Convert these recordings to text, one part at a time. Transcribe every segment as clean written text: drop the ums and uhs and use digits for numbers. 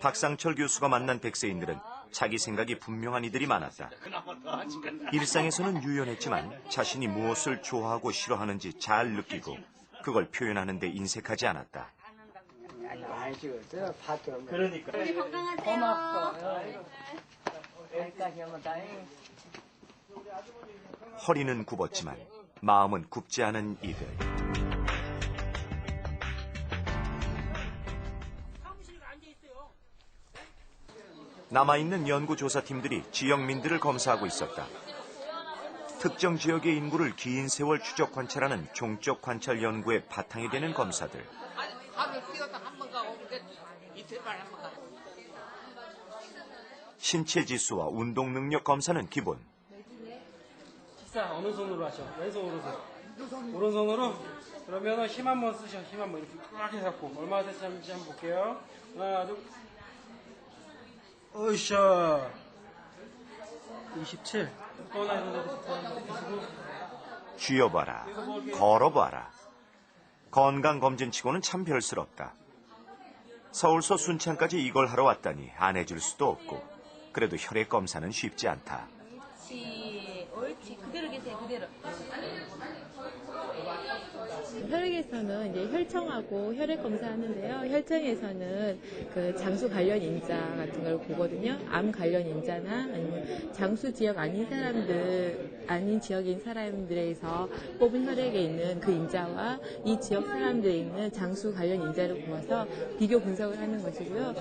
박상철 교수가 만난 백세인들은 자기 생각이 분명한 이들이 많았다. 일상에서는 유연했지만 자신이 무엇을 좋아하고 싫어하는지 잘 느끼고 그걸 표현하는 데 인색하지 않았다. 그러니까. 우리 건강하세요. 허리는 굽었지만 마음은 굽지 않은 이들. 남아있는 연구조사팀들이 지역민들을 검사하고 있었다. 특정 지역의 인구를 긴 세월 추적 관찰하는 종적 관찰 연구의 바탕이 되는 검사들. 신체 지수와 운동 능력 검사는 기본. 식사 어느 손으로 하셔? 왼손, 오른손. 오른손으로? 그러면 힘 한번 쓰셔. 힘 한번 이렇게 꽉 해갖고. 얼마나 됐는지 한번 볼게요. 하나, 둘. 으쌰. 27. 또 하나 해서 쥐어봐라, 걸어봐라. 건강검진치고는 참 별스럽다. 서울서 순창까지 이걸 하러 왔다니 안 해줄 수도 없고 그래도 혈액 검사는 쉽지 않다. 옳지. 그대로 계세요. 그대로. 혈액에서는 이제 혈청하고 혈액 검사하는데요. 혈청에서는 그 장수 관련 인자 같은 걸 보거든요. 암 관련 인자나 아니면 장수 지역 아닌 지역인 사람들에서 뽑은 혈액에 있는 그 인자와 이 지역 사람들에 있는 장수 관련 인자를 보아서 비교 분석을 하는 것이고요.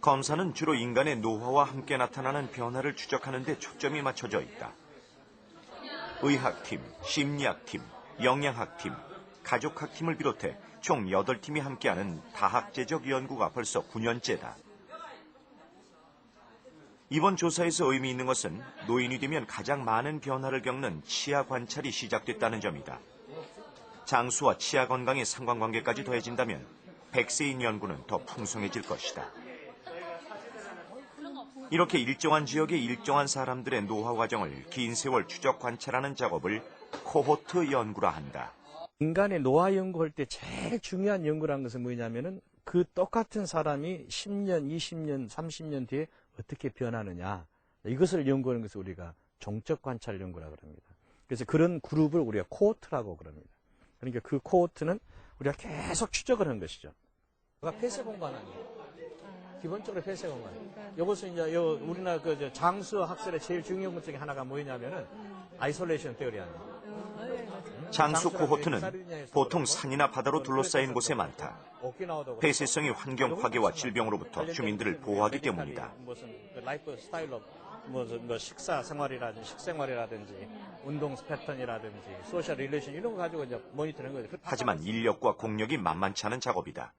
검사는 주로 인간의 노화와 함께 나타나는 변화를 추적하는 데 초점이 맞춰져 있다. 의학팀, 심리학팀, 영양학팀, 가족학팀을 비롯해 총 8팀이 함께하는 다학제적 연구가 벌써 9년째다. 이번 조사에서 의미 있는 것은 노인이 되면 가장 많은 변화를 겪는 치아 관찰이 시작됐다는 점이다. 장수와 치아 건강의 상관관계까지 더해진다면 백세인 연구는 더 풍성해질 것이다. 이렇게 일정한 지역의 일정한 사람들의 노화 과정을 긴 세월 추적 관찰하는 작업을 코호트 연구라 한다. 인간의 노화 연구할 때 제일 중요한 연구라는 것은 뭐냐면은 그 똑같은 사람이 10년, 20년, 30년 뒤에 어떻게 변하느냐. 이것을 연구하는 것을 우리가 종적 관찰 연구라고 합니다. 그래서 그런 그룹을 우리가 코호트라고 그럽니다. 그러니까 그 코호트는 우리가 계속 추적을 하는 것이죠. 폐쇄 공간 아니에요. 기본적으로 폐쇄 공간. 이것은 이제 우리나라 그 장수 학설의 제일 중요한 것 중에 하나가 뭐냐면은 아이솔레이션 테오리 아니에요. 장수 코호트는 보통 산이나 바다로 둘러싸인 곳에 많다. 폐쇄성이 환경 파괴와 질병으로부터 주민들을 보호하기 때문이다. 무슨 라이프 스타일로 뭐 식사 생활이라든지 식생활이라든지 운동 패턴이라든지 소셜 릴레이션 이런 거 가지고 이제 모니터링하는 거죠. 하지만 인력과 공력이 만만치 않은 작업이다.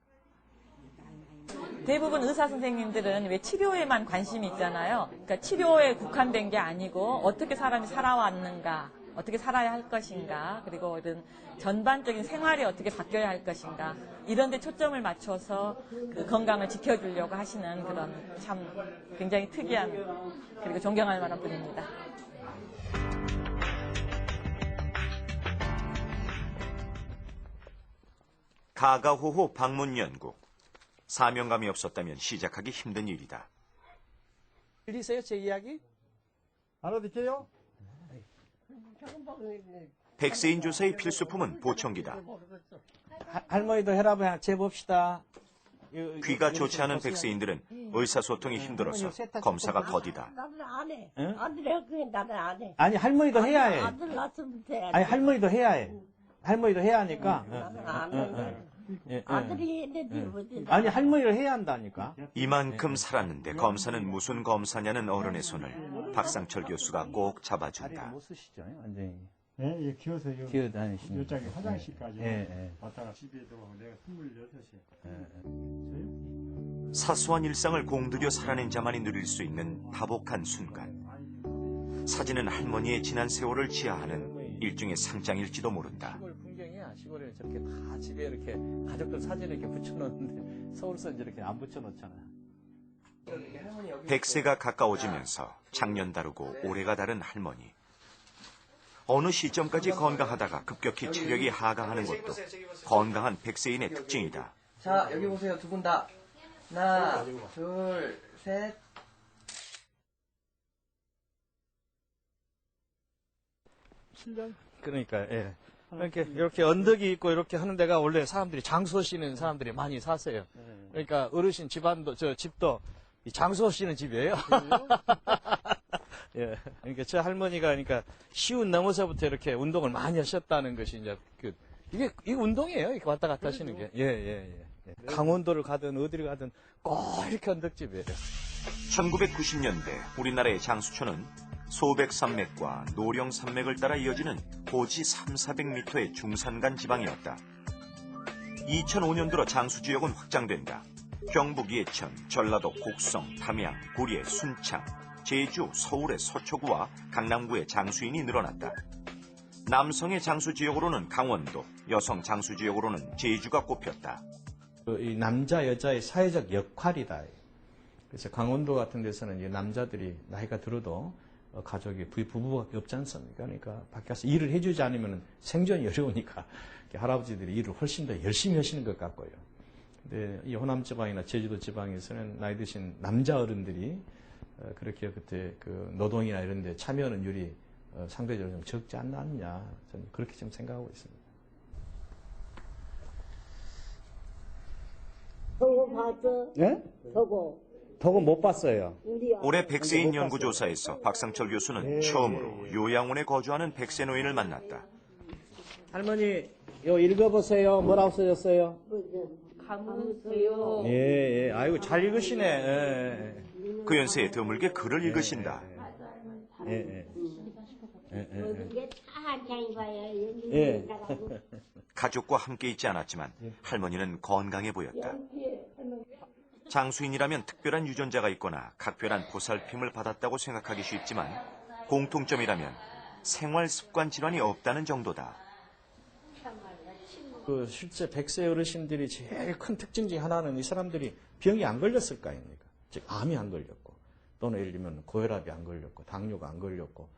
대부분 의사 선생님들은 왜 치료에만 관심이 있잖아요. 그러니까 치료에 국한된 게 아니고 어떻게 사람이 살아왔는가, 어떻게 살아야 할 것인가, 그리고 이런 전반적인 생활이 어떻게 바뀌어야 할 것인가, 이런 데 초점을 맞춰서 그 건강을 지켜주려고 하시는 그런 참 굉장히 특이한 그리고 존경할 만한 분입니다. 가가호호 방문 연구. 사명감이 없었다면 시작하기 힘든 일이다. 들리세요, 제 이야기? 알아듣게요? 백세인 조사의 필수품은 보청기다. 할머니도 혈압을 재봅시다. 귀가 좋지 않은 백세인들은 의사소통이 힘들어서 검사가 더디다. 나는 안 해. 아들 해. 나는 안 해. 아니 할머니도 해야 해. 아들 낳았으면 돼. 아니 할머니도 해야 해. 할머니도 해야 하니까. 나는 안 해. 아들이 했는데 어디. 아니 할머니를 해야 한다니까. 이만큼 살았는데 검사는 무슨 검사냐는 어른의 손을 박상철 교수가 꼭 잡아준다. 못 쓰시죠, 완전히. 예, 기어서 기어 다니시는. 요짝에 화장실까지 예. 왔다가 집에도 내가 26에. 사소한 일상을 공들여 살아낸 자만이 누릴 수 있는 다복한 순간. 사진은 할머니의 지난 세월을 지하하는 일종의 상장일지도 모른다. 시골 풍경이야. 시골에 저렇게 다 집에 이렇게 가족들 사진을 이렇게 붙여놓는데 서울서 이제 이렇게 안 붙여놓잖아. 백세가 가까워지면서 작년 다르고 올해가 다른 할머니. 어느 시점까지 건강하다가 급격히 체력이 하강하는 것도 건강한 백세인의 특징이다. 자, 여기 보세요. 두 분 다. 하나, 둘, 셋. 그러니까, 예. 이렇게 언덕이 있고 이렇게 하는 데가 원래 사람들이 장소 쉬는 사람들이 많이 사세요. 그러니까 어르신 집안도, 저 집도 이 장소 쉬는 집이에요. 예. 그러니까 저 할머니가 그러니까 시운 넘어서부터 이렇게 운동을 많이 하셨다는 것이 이제 이게 운동이에요. 이렇게 왔다 갔다 하시는 게. 예. 강원도를 가든 어디를 가든 꼭 이렇게 언덕집이에요. 1990년대 우리나라의 장수초는 소백 산맥과 노령 산맥을 따라 이어지는 고지 3,400m의 중산간 지방이었다. 2005년 들어 장수 지역은 확장된다. 경북 예천, 전라도 곡성, 담양, 구례, 순창, 제주, 서울의 서초구와 강남구의 장수인이 늘어났다. 남성의 장수 지역으로는 강원도, 여성 장수 지역으로는 제주가 꼽혔다. 이 남자 여자의 사회적 역할이다. 그래서 강원도 같은 데서는 이제 남자들이 나이가 들어도 가족이 부부밖에 없지 않습니까? 그러니까 밖에서 일을 해주지 않으면 생존이 어려우니까 할아버지들이 일을 훨씬 더 열심히 하시는 것 같고요. 근데 이 호남 지방이나 제주도 지방에서는 나이 드신 남자 어른들이 그렇게 그때 그 노동이나 이런 데 참여하는 율이 상대적으로 좀 적지 않느냐, 저는 그렇게 좀 생각하고 있습니다. 저거 봤어? 예? 저거 못 봤어요. 올해 백세인 연구조사에서 박상철 교수는 처음으로 요양원에 거주하는 백세 노인을 만났다. 할머니, 요 읽어보세요. 뭐라고 써졌어요? 감으세요. 예. 아이고, 잘 읽으시네. 예. 그 연세에 드물게 글을 읽으신다. 예. 이게 차 한 장이 봐야 여기 예. 나가고. 가족과 함께 있지 않았지만 할머니는 건강해 보였다. 장수인이라면 특별한 유전자가 있거나 각별한 보살핌을 받았다고 생각하기 쉽지만 공통점이라면 생활 습관 질환이 없다는 정도다. 그 실제 100세 어르신들이 제일 큰 특징 중에 하나는 이 사람들이 병이 안 걸렸을 거 아닙니까? 즉 암이 안 걸렸고 또는 예를 들면 고혈압이 안 걸렸고 당뇨가 안 걸렸고